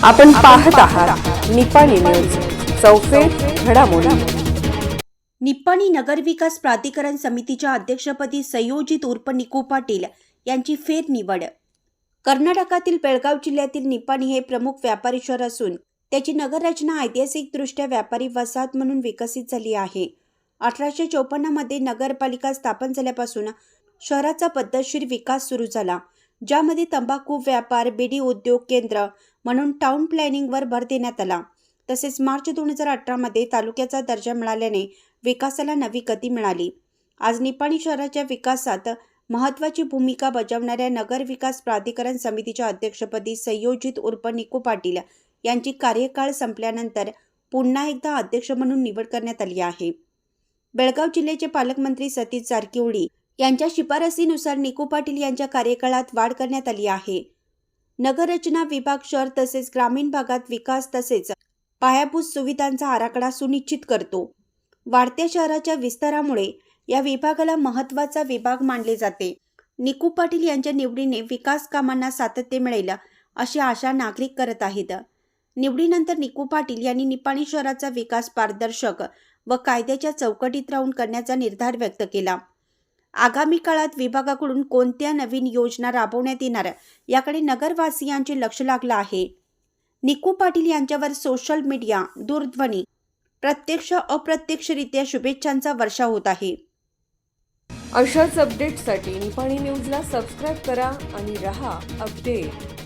आपण पाहत आहात निपाणी न्यूज, चौफेर घडामोडी। निपाणी नगरविकास प्राधिकरण समितीच्या अध्यक्षपदी संयोजित उर्फ निकू पाटील यांची फेरनिवड। कर्नाटकातील बेळगाव जिल्ह्यातील निपाणी हे प्रमुख व्यापारी शहर असून त्याची नगररचना ऐतिहासिकदृष्ट्या व्यापारी वसाहत म्हणून विकसित झाली आहे। 1854 मध्ये नगरपालिका स्थापन झाल्यापासून शहराचा पद्धतशीर विकास सुरू झाला, ज्यामध्ये तंबाखू व्यापार, बीडी उद्योग केंद्र म्हणून टाउन प्लॅनिंगवर भर देण्यात आला। तसेच मार्च 2018 मध्ये तालुक्याचा दर्जा मिळाल्याने विकासाला नवी गती मिळाली। आज निपाणी शहराच्या विकासात महत्त्वाची भूमिका बजावणाऱ्या नगर विकास प्राधिकरण समितीच्या अध्यक्षपदी संयोजित उर्फ निकू पाटील यांची कार्यकाळ संपल्यानंतर पुन्हा एकदा अध्यक्ष म्हणून निवड करण्यात आली आहे। बेळगाव जिल्ह्याचे पालकमंत्री सतीश जारकिहोळी यांच्या शिफारसीनुसार निकू पाटील यांच्या कार्यकाळात वाढ करण्यात आली आहे। नगररचना विभाग शहर तसेच ग्रामीण भागात विकास तसेच पायाभूत सुविधांचा आराखडा सुनिश्चित करतो। वाढत्या शहराच्या विस्तारामुळे या विभागाला महत्त्वाचा विभाग मानले जाते। निकू पाटील यांच्या निवडीने विकास कामांना सातत्य मिळेल अशी आशा नागरिक करत आहेत। निवडीनंतर निकू पाटील यांनी निपाणी शहराचा विकास पारदर्शक व कायद्याच्या चौकटीत राहून करण्याचा निर्धार व्यक्त केला। आगामी काळात विभागाकडून कोणत्या नवीन योजना राबवण्यात येणार याकडे नगरवासियांचे लक्ष लागलं आहे। निकू पाटील यांच्यावर सोशल मीडिया, दूरध्वनी, प्रत्यक्ष अप्रत्यक्षरित्या शुभेच्छांचा वर्षाव होत आहे। अशाच अपडेट्ससाठी निपाणी न्यूजला सबस्क्राईब करा आणि रहा अपडेट।